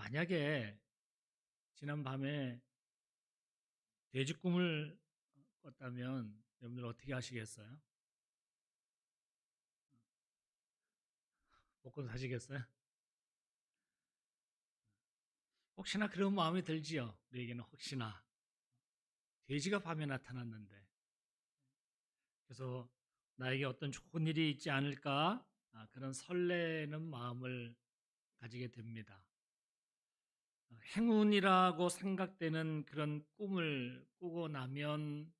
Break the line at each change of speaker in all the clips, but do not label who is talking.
만약에 지난 밤에 돼지 꿈을 꿨다면 여러분들 어떻게 하시겠어요? 먹고 사시겠어요? 혹시나 그런 마음이 들지요. 우리에게는 혹시나 돼지가 밤에 나타났는데 그래서 나에게 어떤 좋은 일이 있지 않을까 그런 설레는 마음을 가지게 됩니다. 행운이라고 생각되는 그런 꿈을 꾸고 나면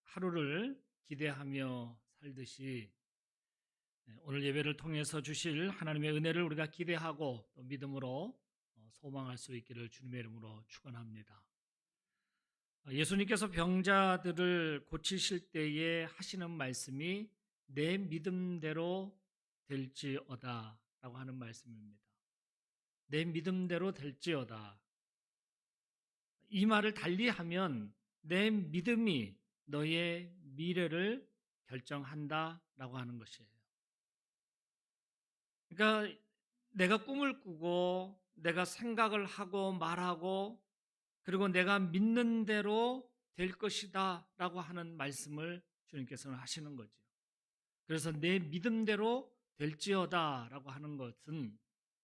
하루를 기대하며 살듯이 오늘 예배를 통해서 주실 하나님의 은혜를 우리가 기대하고 또 믿음으로 소망할 수 있기를 주님의 이름으로 축원합니다. 예수님께서 병자들을 고치실 때에 하시는 말씀이 내 믿음대로 될지어다 라고 하는 말씀입니다. 내 믿음대로 될지어다. 이 말을 달리하면 내 믿음이 너의 미래를 결정한다 라고 하는 것이에요. 그러니까 내가 꿈을 꾸고 내가 생각을 하고 말하고 그리고 내가 믿는 대로 될 것이다 라고 하는 말씀을 주님께서는 하시는 거죠. 그래서 내 믿음대로 될지어다 라고 하는 것은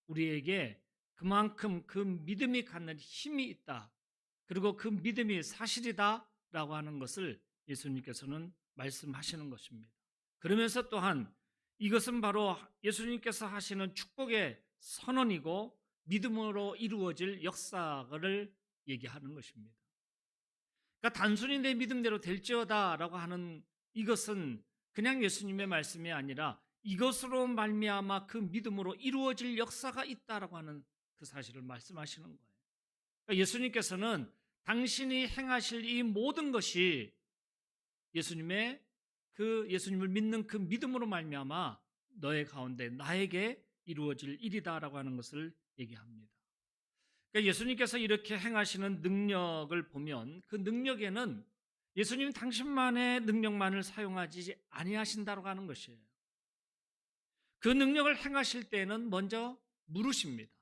우리에게 그만큼 그 믿음이 갖는 힘이 있다. 그리고 그 믿음이 사실이다 라고 하는 것을 예수님께서는 말씀하시는 것입니다. 그러면서 또한 이것은 바로 예수님께서 하시는 축복의 선언이고 믿음으로 이루어질 역사를 얘기하는 것입니다. 그러니까 단순히 내 믿음대로 될지어다 라고 하는 이것은 그냥 예수님의 말씀이 아니라 이것으로 말미암아 그 믿음으로 이루어질 역사가 있다라고 하는 그 사실을 말씀하시는 거예요. 그러니까 예수님께서는 당신이 행하실 이 모든 것이 예수님을 믿는 그 믿음으로 말미암아 너의 가운데 나에게 이루어질 일이다라고 하는 것을 얘기합니다. 그러니까 예수님께서 이렇게 행하시는 능력을 보면 그 능력에는 예수님 당신만의 능력만을 사용하지 아니하신다고 하는 것이에요. 그 능력을 행하실 때에는 먼저 물으십니다.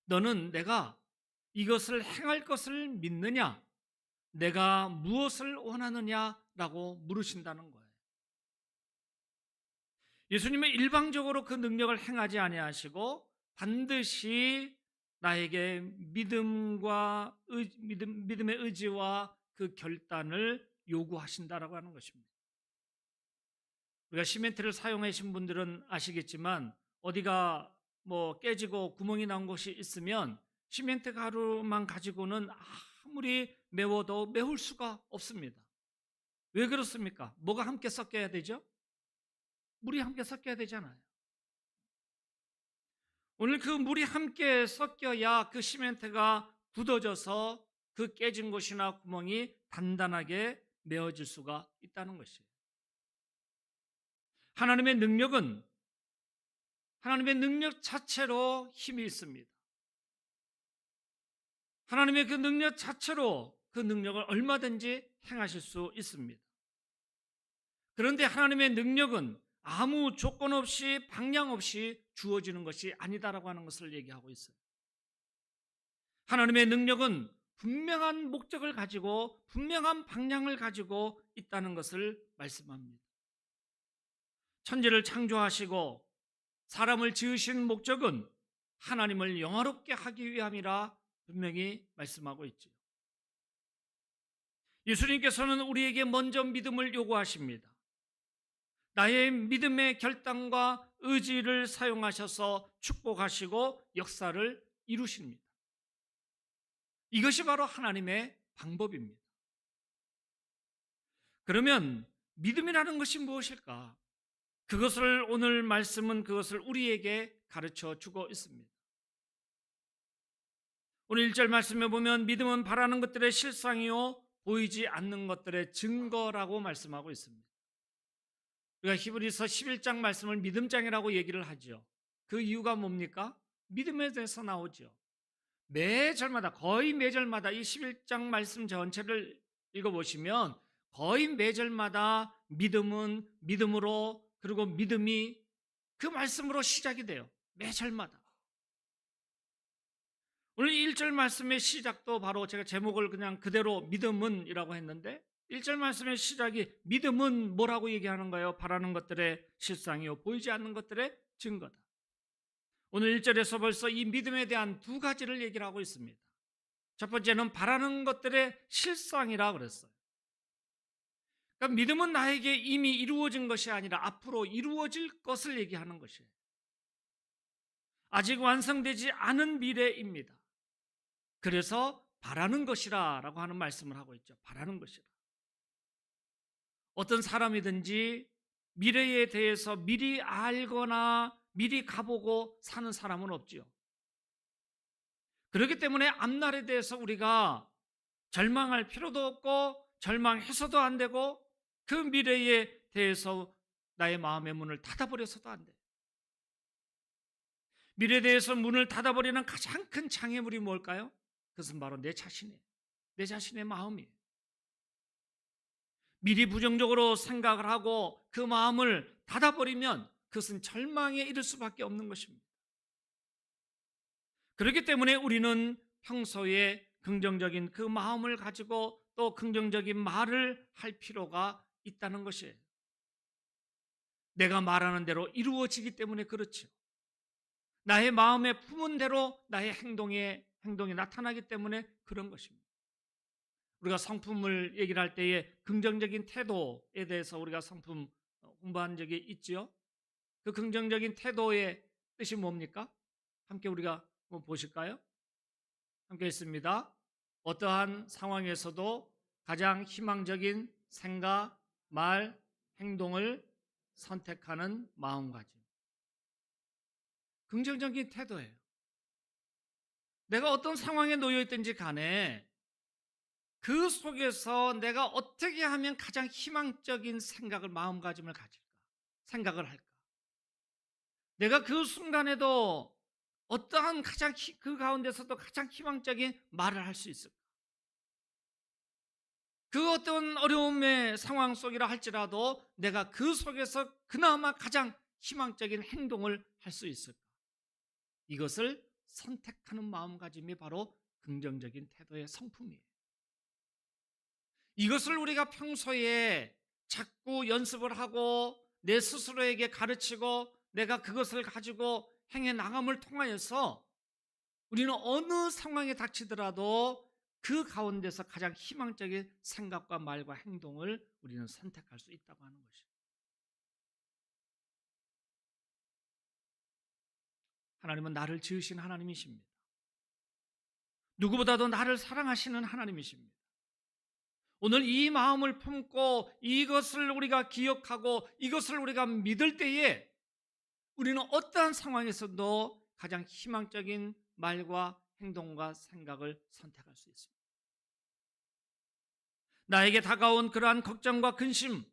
너는 내가 이것을 행할 것을 믿느냐? 내가 무엇을 원하느냐라고 물으신다는 거예요. 예수님은 일방적으로 그 능력을 행하지 아니하시고 반드시 나에게 믿음의 의지와 그 결단을 요구하신다라고 하는 것입니다. 우리가 시멘트를 사용하신 분들은 아시겠지만 어디가 깨지고 구멍이 난 곳이 있으면 시멘트 가루만 가지고는 아무리 메워도 메울 수가 없습니다. 왜 그렇습니까? 뭐가 함께 섞여야 되죠? 물이 함께 섞여야 되잖아요. 오늘 그 물이 함께 섞여야 그 시멘트가 굳어져서 그 깨진 곳이나 구멍이 단단하게 메워질 수가 있다는 것이에요. 하나님의 능력은 하나님의 능력 자체로 힘이 있습니다. 하나님의 그 능력 자체로 그 능력을 얼마든지 행하실 수 있습니다. 그런데 하나님의 능력은 아무 조건 없이 방향 없이 주어지는 것이 아니다라고 하는 것을 얘기하고 있어요. 하나님의 능력은 분명한 목적을 가지고 분명한 방향을 가지고 있다는 것을 말씀합니다. 천지를 창조하시고 사람을 지으신 목적은 하나님을 영화롭게 하기 위함이라 분명히 말씀하고 있죠. 예수님께서는 우리에게 먼저 믿음을 요구하십니다. 나의 믿음의 결단과 의지를 사용하셔서 축복하시고 역사를 이루십니다. 이것이 바로 하나님의 방법입니다. 그러면 믿음이라는 것이 무엇일까? 그것을 오늘 말씀은 그것을 우리에게 가르쳐 주고 있습니다. 오늘 1절 말씀에 보면 믿음은 바라는 것들의 실상이요 보이지 않는 것들의 증거라고 말씀하고 있습니다. 우리가 히브리서 11장 말씀을 믿음장이라고 얘기를 하죠. 그 이유가 뭡니까? 믿음에 대해서 나오죠. 매절마다 거의 매절마다 이 11장 말씀 전체를 읽어보시면 거의 매절마다 믿음은 믿음으로 그리고 믿음이 그 말씀으로 시작이 돼요. 매절마다. 오늘 1절 말씀의 시작도 바로 제가 제목을 그냥 그대로 믿음은이라고 했는데 1절 말씀의 시작이 믿음은 뭐라고 얘기하는 거예요? 바라는 것들의 실상이요 보이지 않는 것들의 증거다. 오늘 1절에서 벌써 이 믿음에 대한 두 가지를 얘기를 하고 있습니다. 첫 번째는 바라는 것들의 실상이라 그랬어요. 그러니까 믿음은 나에게 이미 이루어진 것이 아니라 앞으로 이루어질 것을 얘기하는 것이에요. 아직 완성되지 않은 미래입니다. 그래서 바라는 것이라 라고 하는 말씀을 하고 있죠. 바라는 것이라. 어떤 사람이든지 미래에 대해서 미리 알거나 미리 가보고 사는 사람은 없지요. 그렇기 때문에 앞날에 대해서 우리가 절망할 필요도 없고 절망해서도 안 되고 그 미래에 대해서 나의 마음의 문을 닫아버려서도 안 돼. 미래에 대해서 문을 닫아버리는 가장 큰 장애물이 뭘까요? 그것은 바로 내 자신의 마음이에요. 미리 부정적으로 생각을 하고 그 마음을 닫아버리면 그것은 절망에 이를 수밖에 없는 것입니다. 그렇기 때문에 우리는 평소에 긍정적인 그 마음을 가지고 또 긍정적인 말을 할 필요가 있다는 것이에요. 내가 말하는 대로 이루어지기 때문에 그렇죠. 나의 마음에 품은 대로 나의 행동이 나타나기 때문에 그런 것입니다. 우리가 성품을 얘기를 할 때에 긍정적인 태도에 대해서 우리가 성품 공부한 적이 있지요. 그 긍정적인 태도의 뜻이 뭡니까? 함께 우리가 한번 보실까요? 함께 있습니다. 어떠한 상황에서도 가장 희망적인 생각, 말, 행동을 선택하는 마음가짐. 긍정적인 태도예요. 내가 어떤 상황에 놓여 있든지 간에 그 속에서 내가 어떻게 하면 가장 희망적인 생각을, 마음가짐을 가질까? 생각을 할까? 내가 그 순간에도 어떠한 그 가운데서도 가장 희망적인 말을 할 수 있을까? 그 어떤 어려움의 상황 속이라 할지라도 내가 그 속에서 그나마 가장 희망적인 행동을 할 수 있을까? 이것을 선택하는 마음가짐이 바로 긍정적인 태도의 성품이에요. 이것을 우리가 평소에 자꾸 연습을 하고 내 스스로에게 가르치고 내가 그것을 가지고 행해 나감을 통하여서 우리는 어느 상황에 닥치더라도 그 가운데서 가장 희망적인 생각과 말과 행동을 우리는 선택할 수 있다고 하는 것입니다. 하나님은 나를 지으신 하나님이십니다. 누구보다도 나를 사랑하시는 하나님이십니다. 오늘 이 마음을 품고 이것을 우리가 기억하고 이것을 우리가 믿을 때에 우리는 어떠한 상황에서도 가장 희망적인 말과 행동과 생각을 선택할 수 있습니다. 나에게 다가온 그러한 걱정과 근심,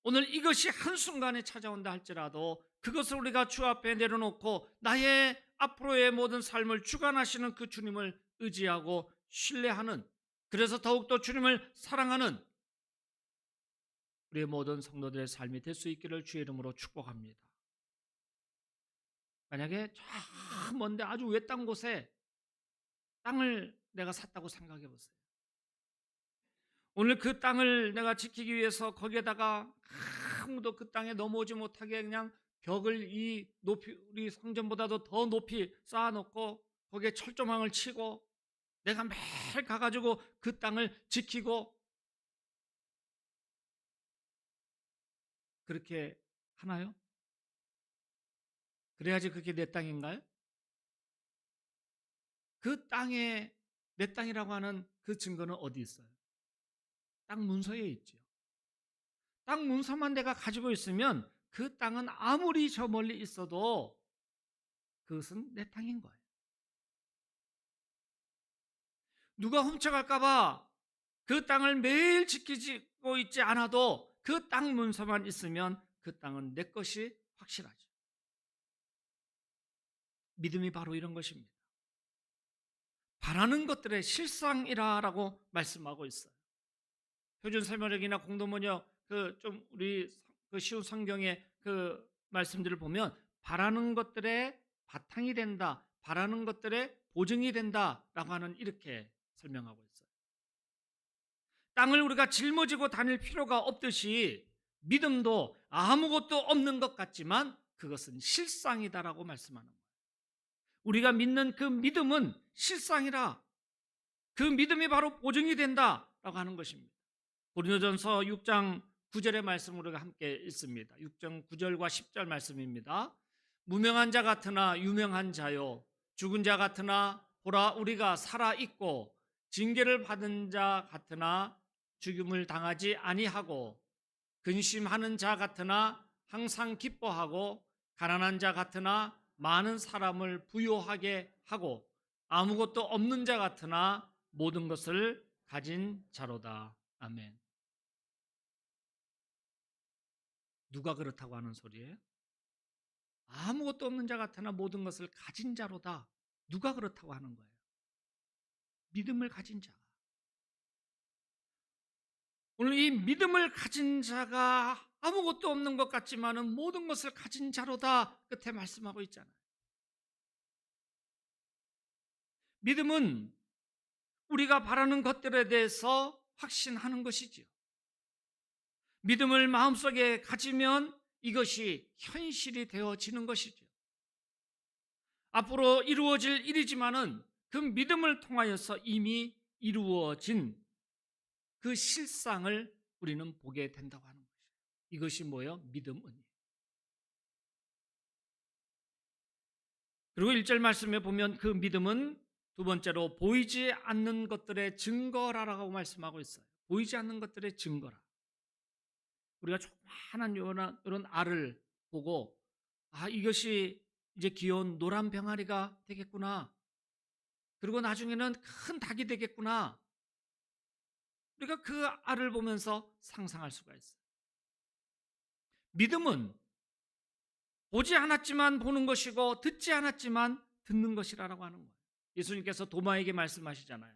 오늘 이것이 한순간에 찾아온다 할지라도 그것을 우리가 주 앞에 내려놓고 나의 앞으로의 모든 삶을 주관하시는 그 주님을 의지하고 신뢰하는, 그래서 더욱더 주님을 사랑하는 우리의 모든 성도들의 삶이 될 수 있기를 주의 이름으로 축복합니다. 만약에 저 먼데 아주 외딴 곳에 땅을 내가 샀다고 생각해 보세요. 오늘 그 땅을 내가 지키기 위해서 거기에다가 아무도 그 땅에 넘어오지 못하게 그냥 벽을 이 높이, 우리 성전보다도 더 높이 쌓아놓고 거기에 철조망을 치고 내가 매일 가가지고 그 땅을 지키고 그렇게 하나요? 그래야지 그게 내 땅인가요? 그 땅에 내 땅이라고 하는 그 증거는 어디 있어요? 땅 문서에 있죠. 땅 문서만 내가 가지고 있으면 그 땅은 아무리 저 멀리 있어도 그것은 내 땅인 거예요. 누가 훔쳐갈까봐 그 땅을 매일 지키고 있지 않아도 그 땅 문서만 있으면 그 땅은 내 것이 확실하죠. 믿음이 바로 이런 것입니다. 바라는 것들의 실상이라고 말씀하고 있어요. 표준 설명력이나 공동번역 좀 우리 그 쉬운 성경의 그 말씀들을 보면 바라는 것들의 바탕이 된다. 바라는 것들의 보증이 된다라고 하는 이렇게 설명하고 있어요. 땅을 우리가 짊어지고 다닐 필요가 없듯이 믿음도 아무것도 없는 것 같지만 그것은 실상이다라고 말씀하는 거예요. 우리가 믿는 그 믿음은 실상이라. 그 믿음이 바로 보증이 된다라고 하는 것입니다. 고린도전서 6장 9절의 말씀을 우리가 함께 읽습니다. 6장 9절과 10절 말씀입니다. 무명한 자 같으나 유명한 자요, 죽은 자 같으나 보라 우리가 살아 있고, 징계를 받은 자 같으나 죽임을 당하지 아니하고, 근심하는 자 같으나 항상 기뻐하고, 가난한 자 같으나 많은 사람을 부요하게 하고, 아무것도 없는 자 같으나 모든 것을 가진 자로다. 아멘. 누가 그렇다고 하는 소리예요? 아무것도 없는 자 같으나 모든 것을 가진 자로다. 누가 그렇다고 하는 거예요? 믿음을 가진 자가. 오늘 이 믿음을 가진 자가 아무것도 없는 것 같지만은 모든 것을 가진 자로다 끝에 말씀하고 있잖아요. 믿음은 우리가 바라는 것들에 대해서 확신하는 것이지요. 믿음을 마음속에 가지면 이것이 현실이 되어지는 것이죠. 앞으로 이루어질 일이지만은 그 믿음을 통하여서 이미 이루어진 그 실상을 우리는 보게 된다고 하는 것이에요. 이것이 뭐예요? 믿음은. 그리고 1절 말씀에 보면 그 믿음은 두 번째로 보이지 않는 것들의 증거라라고 말씀하고 있어요. 보이지 않는 것들의 증거라. 우리가 조그마한 이런 알을 보고 이것이 이제 귀여운 노란 병아리가 되겠구나. 그리고 나중에는 큰 닭이 되겠구나. 우리가 그 알을 보면서 상상할 수가 있어요. 믿음은 보지 않았지만 보는 것이고 듣지 않았지만 듣는 것이라고 하는 거예요. 예수님께서 도마에게 말씀하시잖아요.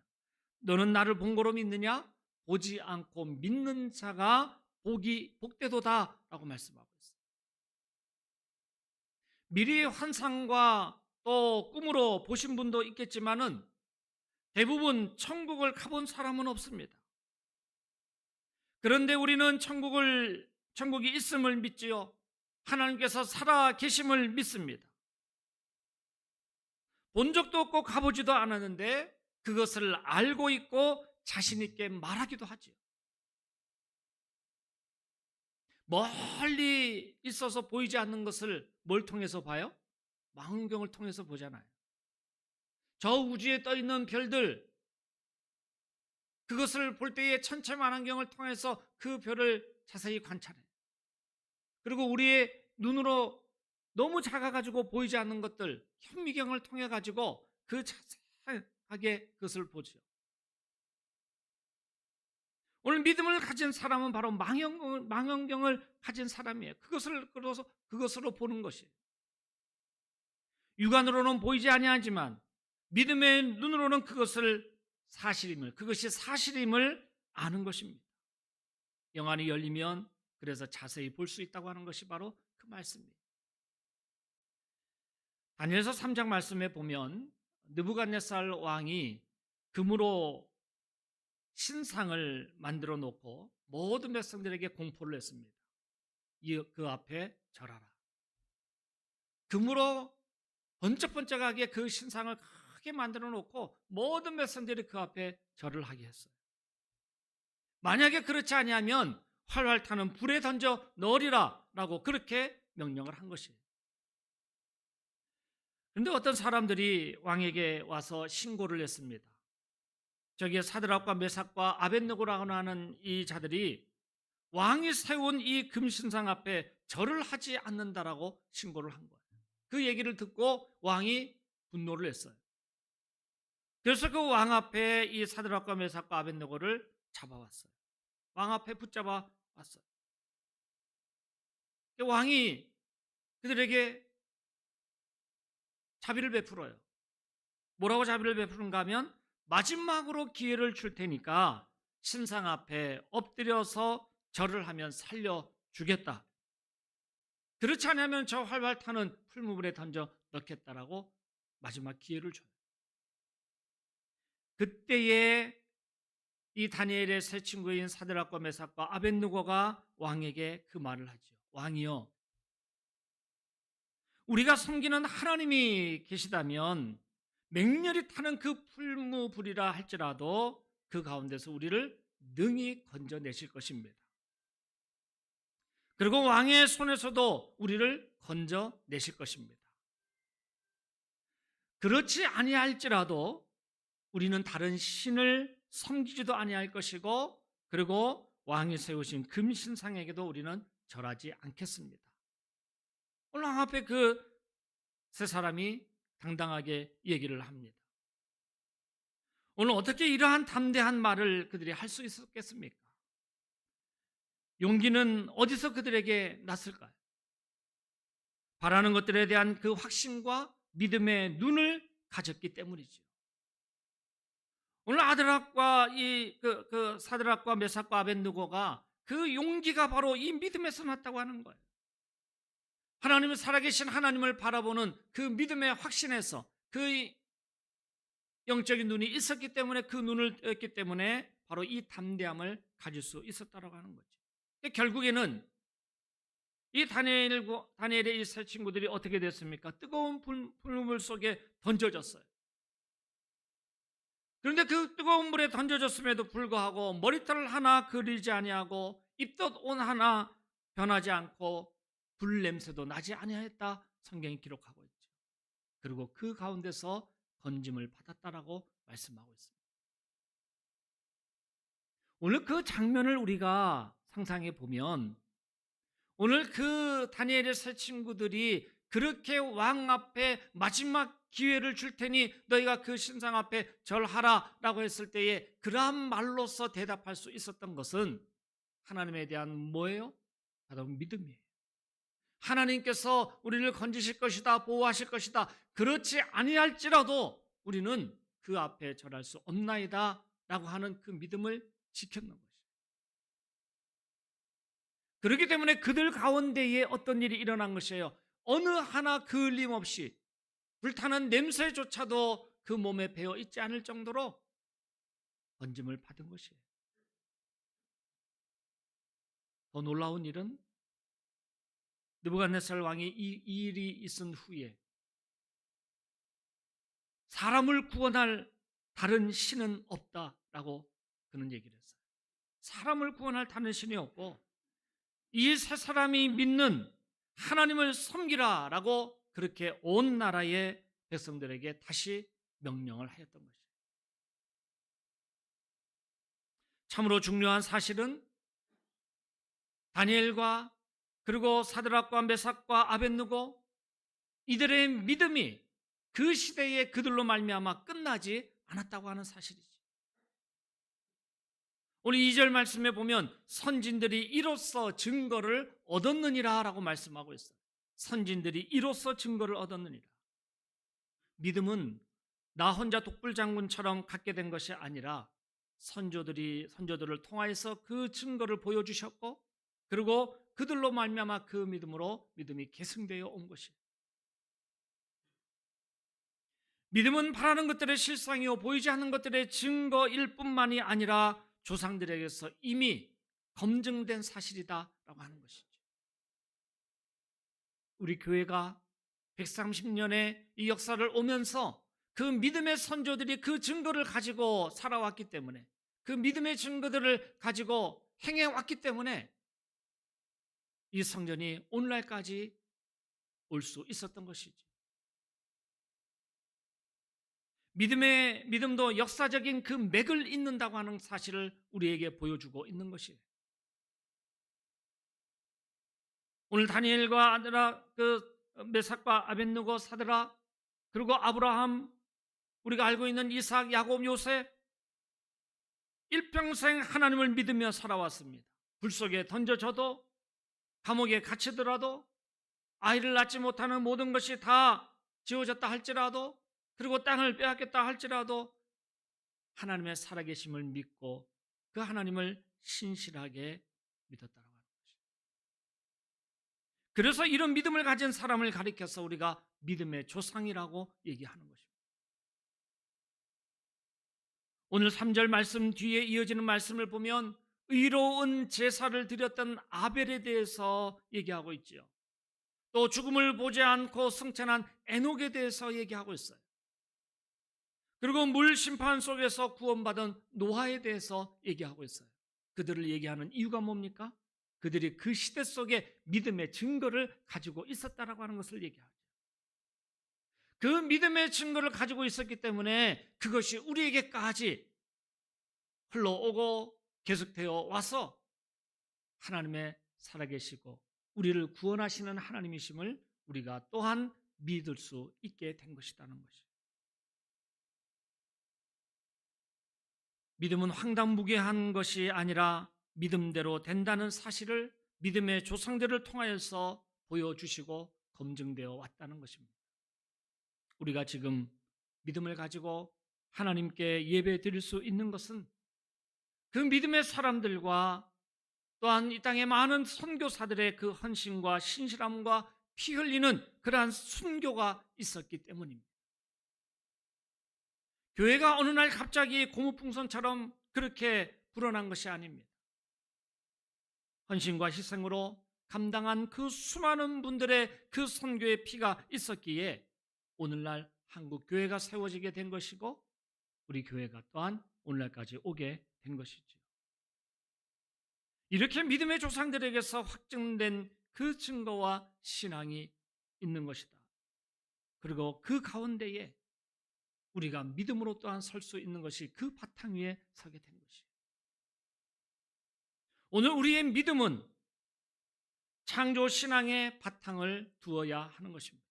너는 나를 본 거로 믿느냐? 보지 않고 믿는 자가 복되도다라고 말씀하고 있어요. 미리의 환상과 또 꿈으로 보신 분도 있겠지만은 대부분 천국을 가본 사람은 없습니다. 그런데 우리는 천국이 있음을 믿지요. 하나님께서 살아 계심을 믿습니다. 본 적도 없고 가보지도 않았는데 그것을 알고 있고 자신 있게 말하기도 하지요. 멀리 있어서 보이지 않는 것을 뭘 통해서 봐요? 망원경을 통해서 보잖아요. 저 우주에 떠 있는 별들, 그것을 볼 때에 천체만원경을 통해서 그 별을 자세히 관찰해요. 그리고 우리의 눈으로 너무 작아가지고 보이지 않는 것들, 현미경을 통해 가지고 그 자세하게 그것을 보죠. 오늘 믿음을 가진 사람은 바로 망원경을 가진 사람이에요. 그것으로 보는 것이에요. 육안으로는 보이지 아니하지만 믿음의 눈으로는 그것이 사실임을 아는 것입니다. 영안이 열리면 그래서 자세히 볼 수 있다고 하는 것이 바로 그 말씀입니다. 다니엘서 3장 말씀에 보면 느부갓네살 왕이 금으로 신상을 만들어 놓고 모든 백성들에게 공포를 했습니다. 그 앞에 절하라. 금으로 번쩍번쩍하게 그 신상을 크게 만들어 놓고 모든 백성들이 그 앞에 절을 하게 했어요. 만약에 그렇지 아니하면 활활 타는 불에 던져 넣으리라 라고 그렇게 명령을 한 것이에요. 그런데 어떤 사람들이 왕에게 와서 신고를 했습니다. 저기에 사드락과 메삭과 아벳느고라고 하는 이 자들이 왕이 세운 이 금신상 앞에 절을 하지 않는다라고 신고를 한 거예요. 그 얘기를 듣고 왕이 분노를 했어요. 그래서 그 왕 앞에 이 사드락과 메삭과 아벳느고를 잡아왔어요. 왕 앞에 붙잡아 왔어요. 왕이 그들에게 자비를 베풀어요. 뭐라고 자비를 베푸는가 하면 마지막으로 기회를 줄 테니까 신상 앞에 엎드려서 절을 하면 살려주겠다. 그렇지 않으면 저 활활 타는 풀무불에 던져 넣겠다라고 마지막 기회를 줘요. 그때에 이 다니엘의 세 친구인 사드락과 메삭과 아벳느고가 왕에게 그 말을 하죠. 왕이여, 우리가 섬기는 하나님이 계시다면 맹렬히 타는 그 풀무불이라 할지라도 그 가운데서 우리를 능히 건져내실 것입니다. 그리고 왕의 손에서도 우리를 건져내실 것입니다. 그렇지 아니할지라도 우리는 다른 신을 섬기지도 아니할 것이고, 그리고 왕이 세우신 금신상에게도 우리는 절하지 않겠습니다. 오늘 왕 앞에 그 세 사람이 당당하게 얘기를 합니다. 오늘 어떻게 이러한 담대한 말을 그들이 할 수 있었겠습니까? 용기는 어디서 그들에게 났을까요? 바라는 것들에 대한 그 확신과 믿음의 눈을 가졌기 때문이죠. 오늘 아드락과 사드락과 메삭과 아벳느고가 그 용기가 바로 이 믿음에서 났다고 하는 거예요. 하나님은 살아계신 하나님을 바라보는 그 믿음의 확신에서 그 영적인 눈이 있었기 때문에, 그 눈을 떴기 때문에 바로 이 담대함을 가질 수 있었다고 하는 거죠. 결국에는 이 다니엘의 이 세 친구들이 어떻게 됐습니까? 뜨거운 풀물 속에 던져졌어요. 그런데 그 뜨거운 물에 던져졌음에도 불구하고 머리털 하나 그리지 아니하고 입덧 온 하나 변하지 않고 불 냄새도 나지 아니하였다, 성경이 기록하고 있죠. 그리고 그 가운데서 건짐을 받았다라고 말씀하고 있습니다. 오늘 그 장면을 우리가 상상해 보면, 오늘 그 다니엘의 세 친구들이 그렇게 왕 앞에 마지막 기회를 줄 테니 너희가 그 신상 앞에 절하라 라고 했을 때에 그러한 말로서 대답할 수 있었던 것은 하나님에 대한 뭐예요? 바로 믿음이에요. 하나님께서 우리를 건지실 것이다, 보호하실 것이다, 그렇지 아니할지라도 우리는 그 앞에 절할 수 없나이다 라고 하는 그 믿음을 지켰는 것이에요. 그렇기 때문에 그들 가운데에 어떤 일이 일어난 것이에요. 어느 하나 그을림없이 불타는 냄새조차도 그 몸에 배어 있지 않을 정도로 건짐을 받은 것이에요. 더 놀라운 일은 느부갓네살 왕이 이 일이 있은 후에 사람을 구원할 다른 신은 없다라고 그는 얘기를 했어요. 사람을 구원할 다른 신이 없고 이 세 사람이 믿는 하나님을 섬기라라고 그렇게 온 나라의 백성들에게 다시 명령을 하였던 것이에요. 참으로 중요한 사실은 다니엘과 그리고 사드락과 메삭과 아벳느고, 이들의 믿음이 그 시대에 그들로 말미암아 끝나지 않았다고 하는 사실이지. 오늘 2절 말씀에 보면 선진들이 이로써 증거를 얻었느니라 라고 말씀하고 있어요. 선진들이 이로써 증거를 얻었느니라. 믿음은 나 혼자 독불장군처럼 갖게 된 것이 아니라 선조들을 통하여서 그 증거를 보여주셨고, 그리고 그들로 말미암아 그 믿음이 계승되어 온 것이에요. 믿음은 바라는 것들의 실상이요 보이지 않는 것들의 증거일 뿐만이 아니라 조상들에게서 이미 검증된 사실이다라고 하는 것이죠. 우리 교회가 130년의 이 역사를 오면서 그 믿음의 선조들이 그 증거를 가지고 살아왔기 때문에, 그 믿음의 증거들을 가지고 행해왔기 때문에 이 성전이 오늘날까지 올 수 있었던 것이죠. 믿음도 역사적인 그 맥을 잇는다고 하는 사실을 우리에게 보여주고 있는 것이에요. 오늘 다니엘과 아드라, 메삭과 아벳느고, 사드라, 그리고 아브라함, 우리가 알고 있는 이삭, 야곱, 요셉, 일평생 하나님을 믿으며 살아왔습니다. 불 속에 던져져도, 감옥에 갇히더라도, 아이를 낳지 못하는 모든 것이 다 지워졌다 할지라도, 그리고 땅을 빼앗겼다 할지라도 하나님의 살아계심을 믿고 그 하나님을 신실하게 믿었다고 하는 것입니다. 그래서 이런 믿음을 가진 사람을 가리켜서 우리가 믿음의 조상이라고 얘기하는 것입니다. 오늘 3절 말씀 뒤에 이어지는 말씀을 보면 의로운 제사를 드렸던 아벨에 대해서 얘기하고 있지요. 또 죽음을 보지 않고 승천한 에녹에 대해서 얘기하고 있어요. 그리고 물 심판 속에서 구원받은 노아에 대해서 얘기하고 있어요. 그들을 얘기하는 이유가 뭡니까? 그들이 그 시대 속에 믿음의 증거를 가지고 있었다라고 하는 것을 얘기하죠. 그 믿음의 증거를 가지고 있었기 때문에 그것이 우리에게까지 흘러오고 계속되어 와서 하나님의 살아계시고 우리를 구원하시는 하나님이심을 우리가 또한 믿을 수 있게 된 것이라는 것이죠. 믿음은 황당무계한 것이 아니라 믿음대로 된다는 사실을 믿음의 조상들을 통하여서 보여주시고 검증되어 왔다는 것입니다. 우리가 지금 믿음을 가지고 하나님께 예배 드릴 수 있는 것은 그 믿음의 사람들과 또한 이 땅의 많은 선교사들의 그 헌신과 신실함과 피 흘리는 그러한 순교가 있었기 때문입니다. 교회가 어느 날 갑자기 고무풍선처럼 그렇게 불어난 것이 아닙니다. 헌신과 희생으로 감당한 그 수많은 분들의 그 선교의 피가 있었기에 오늘날 한국 교회가 세워지게 된 것이고 우리 교회가 또한 오늘날까지 오게 된 것이죠. 이렇게 믿음의 조상들에게서 확증된 그 증거와 신앙이 있는 것이다. 그리고 그 가운데에 우리가 믿음으로 또한 설 수 있는 것이 그 바탕 위에 서게 된 것이에요. 오늘 우리의 믿음은 창조 신앙의 바탕을 두어야 하는 것입니다.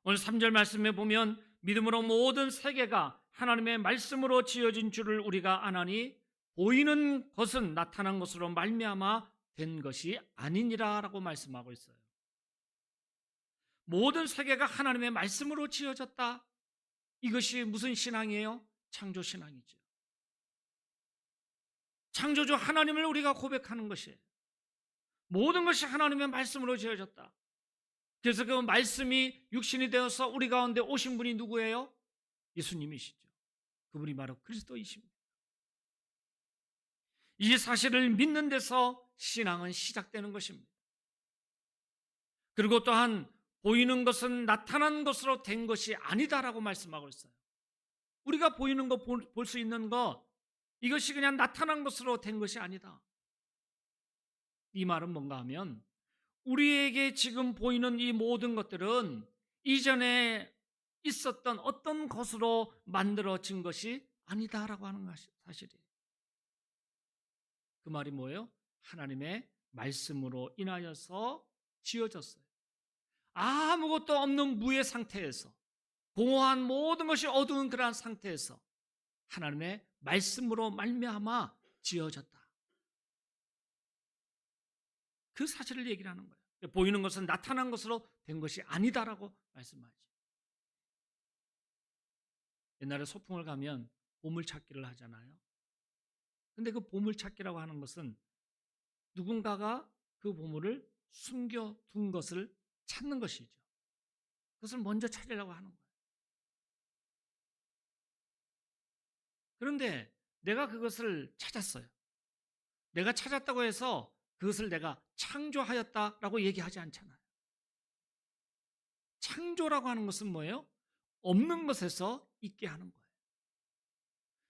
오늘 3절 말씀에 보면 믿음으로 모든 세계가 하나님의 말씀으로 지어진 줄을 우리가 아나니 보이는 것은 나타난 것으로 말미암아 된 것이 아니니라라고 말씀하고 있어요. 모든 세계가 하나님의 말씀으로 지어졌다. 이것이 무슨 신앙이에요? 창조 신앙이죠. 창조주 하나님을 우리가 고백하는 것이에요. 모든 것이 하나님의 말씀으로 지어졌다. 그래서 그 말씀이 육신이 되어서 우리 가운데 오신 분이 누구예요? 예수님이시죠. 그분이 바로 그리스도이십니다. 이 사실을 믿는 데서 신앙은 시작되는 것입니다. 그리고 또한 보이는 것은 나타난 것으로 된 것이 아니다라고 말씀하고 있어요. 우리가 보이는 거, 볼 수 있는 거, 이것이 그냥 나타난 것으로 된 것이 아니다. 이 말은 뭔가 하면 우리에게 지금 보이는 이 모든 것들은 이전에 있었던 어떤 것으로 만들어진 것이 아니다라고 하는 것이 사실이에요. 그 말이 뭐예요? 하나님의 말씀으로 인하여서 지어졌어요. 아무것도 없는 무의 상태에서, 공허한 모든 것이 어두운 그러한 상태에서 하나님의 말씀으로 말미암아 지어졌다. 그 사실을 얘기를 하는 거예요. 보이는 것은 나타난 것으로 된 것이 아니다라고 말씀하죠. 옛날에 소풍을 가면 보물찾기를 하잖아요. 근데 그 보물찾기라고 하는 것은 누군가가 그 보물을 숨겨둔 것을 찾는 것이죠. 그것을 먼저 찾으려고 하는 거예요. 그런데 내가 그것을 찾았어요. 내가 찾았다고 해서 그것을 내가 창조하였다라고 얘기하지 않잖아요. 창조라고 하는 것은 뭐예요? 없는 것에서 있게 하는 거예요.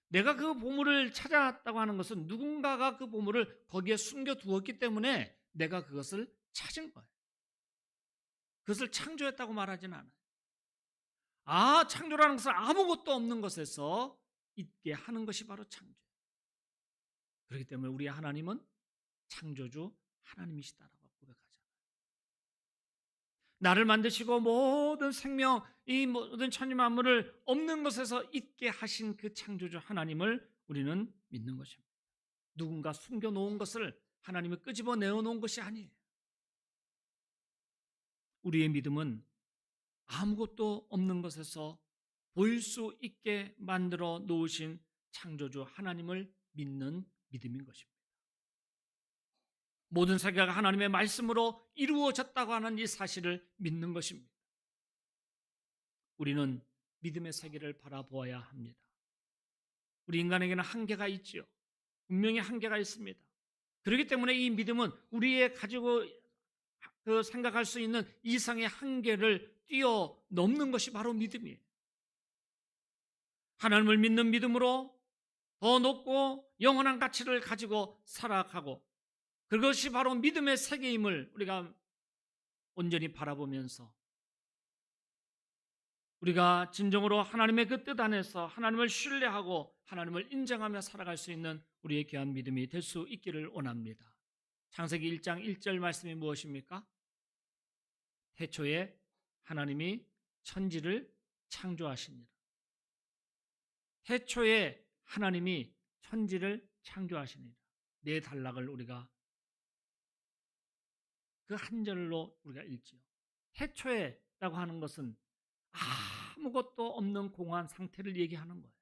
내가 그 보물을 찾았다고 하는 것은 누군가가 그 보물을 거기에 숨겨두었기 때문에 내가 그것을 찾은 거예요. 그것을 창조했다고 말하지는 않아요. 창조라는 것은 아무것도 없는 것에서 있게 하는 것이 바로 창조예요. 그렇기 때문에 우리 하나님은 창조주 하나님이시다라고 고백하잖아요. 나를 만드시고 모든 생명, 이 모든 천지 만물을 없는 것에서 있게 하신 그 창조주 하나님을 우리는 믿는 것입니다. 누군가 숨겨놓은 것을 하나님이 끄집어 내어놓은 것이 아니에요. 우리의 믿음은 아무것도 없는 것에서 보일 수 있게 만들어 놓으신 창조주 하나님을 믿는 믿음인 것입니다. 모든 세계가 하나님의 말씀으로 이루어졌다고 하는 이 사실을 믿는 것입니다. 우리는 믿음의 세계를 바라보아야 합니다. 우리 인간에게는 한계가 있지요. 분명히 한계가 있습니다. 그렇기 때문에 이 믿음은 우리의 가지고 생각할 수 있는 이상의 한계를 뛰어넘는 것이 바로 믿음이에요. 하나님을 믿는 믿음으로 더 높고 영원한 가치를 가지고 살아가고, 그것이 바로 믿음의 세계임을 우리가 온전히 바라보면서 우리가 진정으로 하나님의 그 뜻 안에서 하나님을 신뢰하고 하나님을 인정하며 살아갈 수 있는 우리의 귀한 믿음이 될 수 있기를 원합니다. 창세기 1장 1절 말씀이 무엇입니까? 태초에 하나님이 천지를 창조하시니라. 태초에 하나님이 천지를 창조하시니라. 네 단락을 우리가 그 한 절로 우리가 읽지요. 태초에라고 하는 것은 아무것도 없는 공허한 상태를 얘기하는 거예요.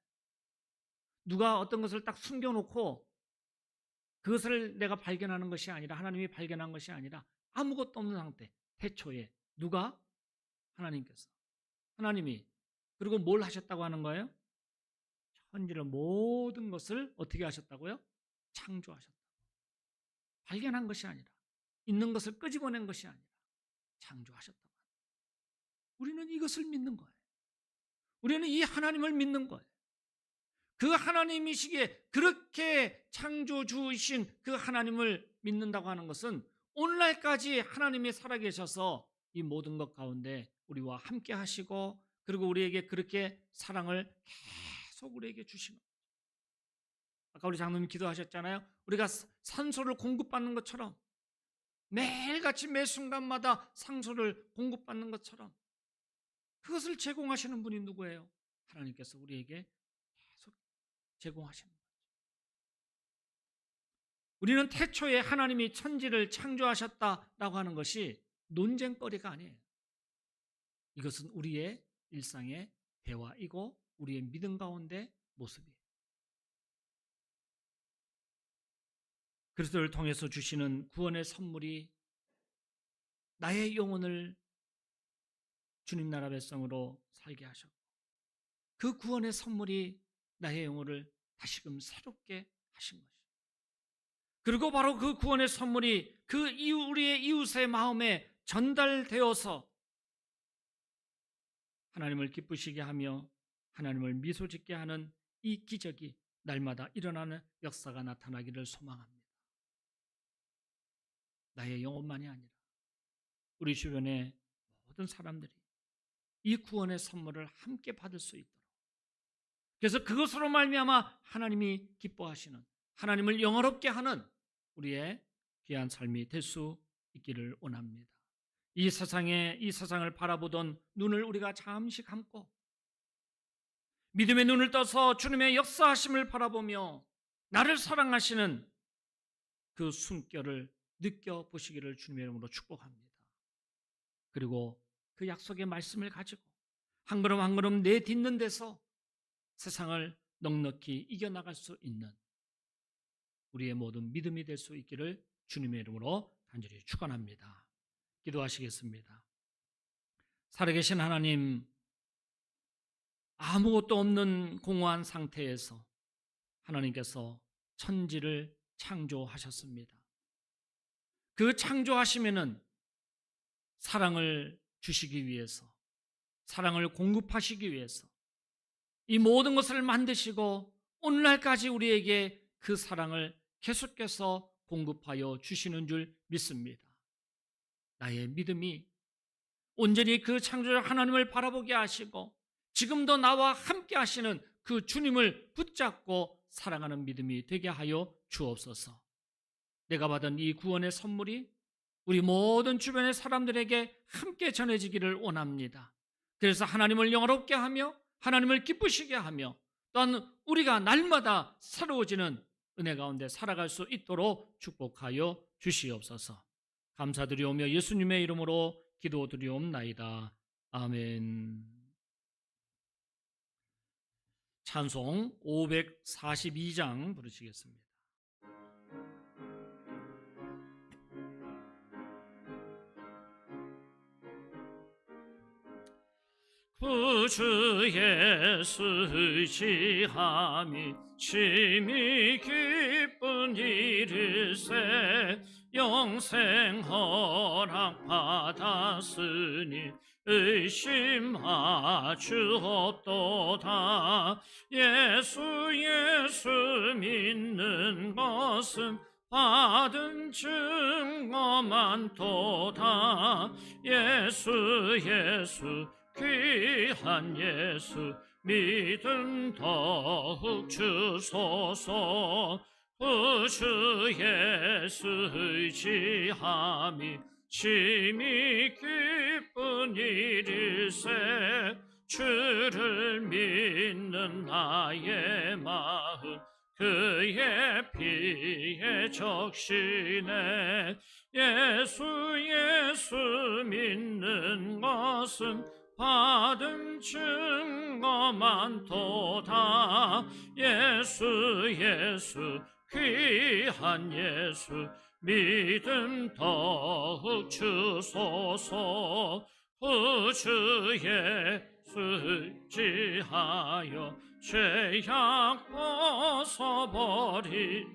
누가 어떤 것을 딱 숨겨놓고 그것을 내가 발견하는 것이 아니라, 하나님이 발견한 것이 아니라 아무것도 없는 상태. 태초에 누가? 하나님께서. 하나님이. 그리고 뭘 하셨다고 하는 거예요? 천지를, 모든 것을 어떻게 하셨다고요? 창조하셨다. 발견한 것이 아니라, 있는 것을 끄집어낸 것이 아니라 창조하셨다고 합니다. 우리는 이것을 믿는 거예요. 우리는 이 하나님을 믿는 거예요. 그 하나님이시기에, 그렇게 창조주이신 그 하나님을 믿는다고 하는 것은 오늘날까지 하나님이 살아계셔서 이 모든 것 가운데 우리와 함께 하시고, 그리고 우리에게 그렇게 사랑을 계속 우리에게 주시는 거죠. 아까 우리 장로님 기도하셨잖아요. 우리가 산소를 공급받는 것처럼, 매일같이 매 순간마다 상소를 공급받는 것처럼, 그것을 제공하시는 분이 누구예요? 하나님께서 우리에게 계속 제공하시는 거죠. 우리는 태초에 하나님이 천지를 창조하셨다라고 하는 것이 논쟁거리가 아니에요. 이것은 우리의 일상의 대화이고 우리의 믿음 가운데 모습이에요. 그리스도를 통해서 주시는 구원의 선물이 나의 영혼을 주님 나라 백성으로 살게 하셨고, 그 구원의 선물이 나의 영혼을 다시금 새롭게 하신 것이죠. 그리고 바로 그 구원의 선물이 우리의 이웃의 마음에 전달되어서 하나님을 기쁘시게 하며 하나님을 미소 짓게 하는 이 기적이 날마다 일어나는 역사가 나타나기를 소망합니다. 나의 영혼만이 아니라 우리 주변의 모든 사람들이 이 구원의 선물을 함께 받을 수 있도록, 그래서 그것으로 말미암아 하나님이 기뻐하시는, 하나님을 영화롭게 하는 우리의 귀한 삶이 될 수 있기를 원합니다. 이 세상을 바라보던 눈을 우리가 잠시 감고 믿음의 눈을 떠서 주님의 역사하심을 바라보며 나를 사랑하시는 그 숨결을 느껴보시기를 주님의 이름으로 축복합니다. 그리고 그 약속의 말씀을 가지고 한 걸음 한 걸음 내딛는 데서 세상을 넉넉히 이겨나갈 수 있는 우리의 모든 믿음이 될 수 있기를 주님의 이름으로 간절히 축원합니다. 기도하시겠습니다. 살아계신 하나님, 아무것도 없는 공허한 상태에서 하나님께서 천지를 창조하셨습니다. 그 창조하시면은 사랑을 주시기 위해서, 사랑을 공급하시기 위해서 이 모든 것을 만드시고 오늘날까지 우리에게 그 사랑을 계속해서 공급하여 주시는 줄 믿습니다. 나의 믿음이 온전히 그 창조자 하나님을 바라보게 하시고 지금도 나와 함께 하시는 그 주님을 붙잡고 사랑하는 믿음이 되게 하여 주옵소서. 내가 받은 이 구원의 선물이 우리 모든 주변의 사람들에게 함께 전해지기를 원합니다. 그래서 하나님을 영화롭게 하며 하나님을 기쁘시게 하며 또한 우리가 날마다 새로워지는 은혜 가운데 살아갈 수 있도록 축복하여 주시옵소서. 감사드리오며 예수님의 이름으로 기도드리옵나이다. 아멘. 찬송 542장 부르시겠습니다. 구주 예수 의지함이 심히 기쁜 일일세. 영생 허락 받았으니 의심하주 없도다. 예수 믿는 것은 받은 증거만 도다. 예수 귀한 예수 믿음 더욱 주소서. 구주 예수 의지함이 심히 기쁜 일일세. 주를 믿는 나의 마음 그의 피에 적시네. 예수 믿는 것은 받은 증거만 도다. 예수 귀한 예수 믿음 더욱 주소서. 구주 예수 의지하여 죄악 벗어버리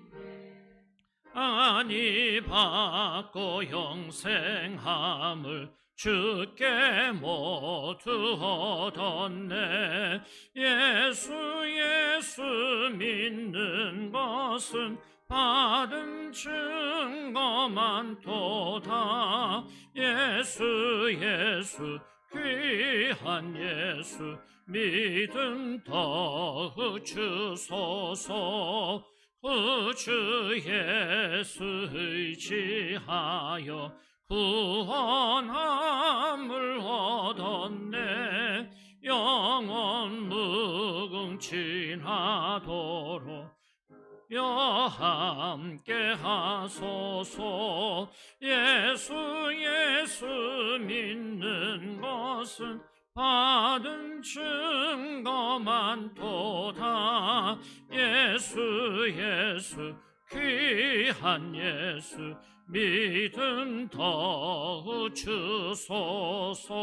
아니 받고 영생함을 주께 모두 얻었네. 예수 믿는 것은 받은 증거만 도다. 예수 귀한 예수 믿음 더욱 주소서. 구주 예수 의지하여 구원함을 얻었네. 영원 무궁진하도록 함께 하소서. 예수 믿는 것은 받은 증거만 도다. 예수 귀한 예수 믿음 더욱 주소서.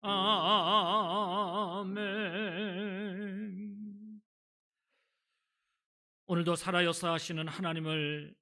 아멘. 오늘도 살아 역사하시는 하나님을